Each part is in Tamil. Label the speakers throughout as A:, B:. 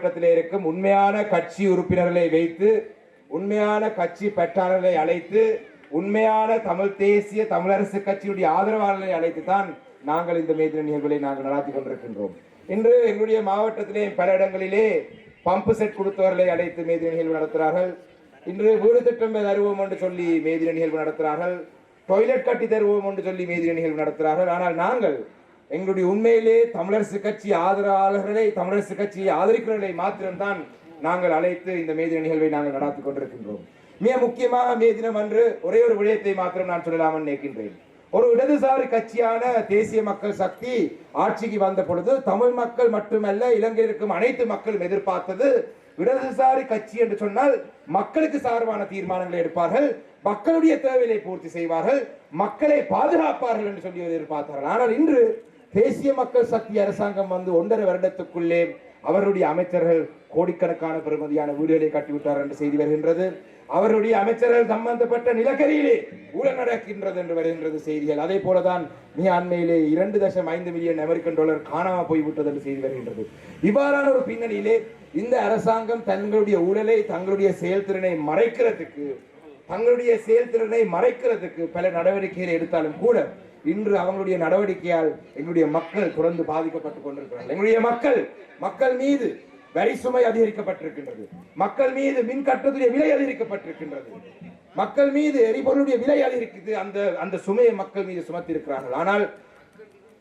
A: மாவட்டத்திலே இருக்கும் உண்மையான கட்சி உறுப்பினர்களை வைத்து உண்மையான கட்சி பெற்றாளர்களை அழைத்து உண்மையான தமிழ் தேசிய தமிழரசு கட்சியுடைய ஆதரவாளர்களை அழைத்து தான் நாங்கள் இந்த மேதின நிகழ்வுகளை நாங்கள் நடாத்தி கொண்டிருக்கின்றோம். இன்று எங்களுடைய மாவட்டத்திலே பல இடங்களிலே பம்பு செட் கொடுத்தவர்களை அழைத்து மேதின நிகழ்வு நடத்துகிறார்கள். இன்று வீடு திட்டம் தருவோம் என்று சொல்லி மேதின நிகழ்வு நடத்துகிறார்கள். டாய்லெட் கட்டி தருவோம் என்று சொல்லி மேதின நிகழ்வு நடத்துகிறார்கள். ஆனால் நாங்கள் எங்களுடைய உண்மையிலே தமிழரசு கட்சி ஆதரவாளர்களை தமிழரசு கட்சியை ஆதரிக்கிறவர்களை மாத்திரம்தான் நாங்கள் அழைத்து இந்த மேதின நிகழ்வை நாங்கள் நடாத்தி கொண்டிருக்கின்றோம். மிக முக்கியமாக மேதினம் அன்று ஒரே ஒரு விடயத்தை மாத்திரம் நான் சொல்லலாம் நினைக்கின்றேன். ஒரு இடதுசாரி கட்சியான தேசிய மக்கள் சக்தி ஆட்சிக்கு வந்த பொழுது தமிழ் மக்கள் மட்டுமல்ல இலங்கையில் இருக்கும் அனைத்து மக்களும் எதிர்பார்த்தது இடதுசாரி கட்சி என்று சொன்னால் மக்களுக்கு சார்பான தீர்மானங்களை எடுப்பார்கள், மக்களுடைய தேவையை பூர்த்தி செய்வார்கள், மக்களை பாதுகாப்பார்கள் என்று சொல்லி எதிர்பார்த்தார்கள். ஆனால் இன்று தேசிய மக்கள் சக்தி அரசாங்கம் வந்து 1.5 வருடத்துக்குள்ளே அவருடைய அமைச்சர்கள் கோடிக்கணக்கான பெறுமதியான வீடுகளை கட்டிவிட்டார் என்று செய்தி வருகின்றது. அவருடைய அமைச்சர்கள் சம்பந்தப்பட்ட நிலக்கரியிலே ஊழல் நடக்கின்றது என்று வருகின்றது செய்திகள். அதே போலதான் மிக அண்மையிலே 2.5 மில்லியன் அமெரிக்கன் டாலர் காணாமல் போய்விட்டது என்று செய்தி வருகின்றது. இவ்வாறான ஒரு பின்னணியிலே இந்த அரசாங்கம் தங்களுடைய ஊழலை தங்களுடைய செயல்திறனை மறைக்கிறதுக்கு பல நடவடிக்கைகளை எடுத்தாலும் கூட இன்று அவங்களுடைய நடவடிக்கையால் எங்களுடைய மக்கள் தொடர்ந்து பாதிக்கப்பட்டுக் கொண்டிருக்கிறார்கள். எங்களுடைய மக்கள் மீது வரி சுமை அதிகரிக்கப்பட்டிருக்கின்றது, மக்கள் மீது மின் கட்டணத்துடைய விலை அதிகரிக்கப்பட்டிருக்கின்றது, மக்கள் மீது எரிபொருளுடைய விலை அதிகரிக்குது. அந்த சுமையை மக்கள் மீது சுமத்தி இருக்கிறார்கள். ஆனால்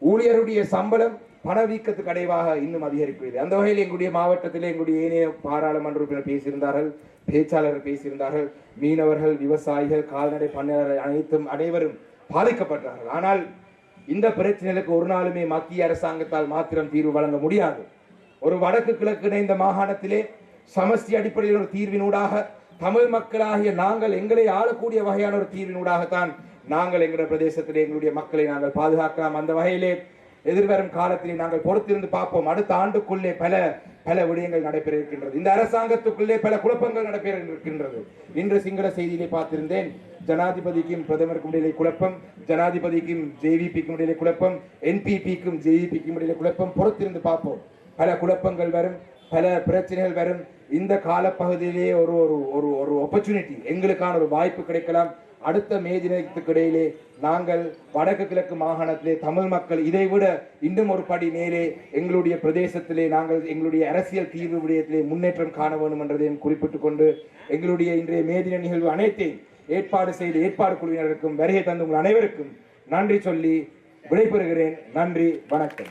A: ஊழியருடைய சம்பளம் பணவீக்கத்துக்கு அடைவாக இன்னும் அதிகரிக்கிறது. அந்த வகையில் எங்களுடைய மாவட்டத்திலே எங்களுடைய ஏனைய பாராளுமன்ற உறுப்பினர் பேசியிருந்தார்கள், பேச்சாளர்கள் பேசியிருந்தார்கள். மீனவர்கள், விவசாயிகள், கால்நடை பண்ணையாளர்கள் அனைவரும் பாதிக்கப்பட்டார்கள். ஆனால் இந்த பிரச்சனைகளுக்கு ஒரு நாளுமே மத்திய அரசாங்கத்தால் மாத்திரம் தீர்வு வழங்க முடியாது. ஒரு வடக்கு கிழக்கு இணைந்த மாகாணத்திலே சமஸ்டி அடிப்படையில் ஒரு தீர்வினூடாக தமிழ் மக்களாகிய நாங்கள் எங்களை ஆளக்கூடிய வகையான ஒரு தீர்வினூடாகத்தான் நாங்கள் எங்களுடைய பிரதேசத்திலே எங்களுடைய மக்களை நாங்கள் பாதுகாக்கலாம். அந்த வகையிலே எதிர்வரும் காலத்திலே நாங்கள் பொறுத்திருந்து பார்ப்போம். அடுத்த ஆண்டுக்குள்ளே பல விடயங்கள் நடைபெற இருக்கின்றது. இந்த அரசாங்கத்துக்குள்ளே பல குழப்பங்கள் நடைபெற இருக்கின்றது. இன்று சிங்கள செய்தியிலே பார்த்திருந்தேன், ஜனாதிபதிக்கும் பிரதமருக்கும் இடையிலே குழப்பம், ஜனாதிபதிக்கும் ஜேவிபிக்கும் இடையிலே குழப்பம், என்பிபிக்கும் ஜேவிபிக்கும் இடையிலே குழப்பம். பொறுத்திருந்து பார்ப்போம். பல குழப்பங்கள் வரும், பல பிரச்சனைகள் வரும். இந்த காலப்பகுதியிலே ஒரு ஆப்பர்ச்சுனிட்டி, எங்களுக்கான ஒரு வாய்ப்பு கிடைக்கலாம். அடுத்த மே தினத்துக்கு இடையிலே நாங்கள் வடக்கு கிழக்கு மாகாணத்திலே தமிழ் மக்கள் இதைவிட இன்னும் ஒரு படி மேலே எங்களுடைய பிரதேசத்திலே நாங்கள் எங்களுடைய அரசியல் தீர்வு விடயத்திலே முன்னேற்றம் காண வேண்டும் என்றதையும் குறிப்பிட்டுக் கொண்டு எங்களுடைய இன்றைய மேதின நிகழ்வு அனைத்தையும் ஏற்பாடு செய்த ஏற்பாடு குழுவினருக்கும் வருகை தந்த உங்கள் அனைவருக்கும் நன்றி சொல்லி விடைபெறுகிறேன். நன்றி, வணக்கம்.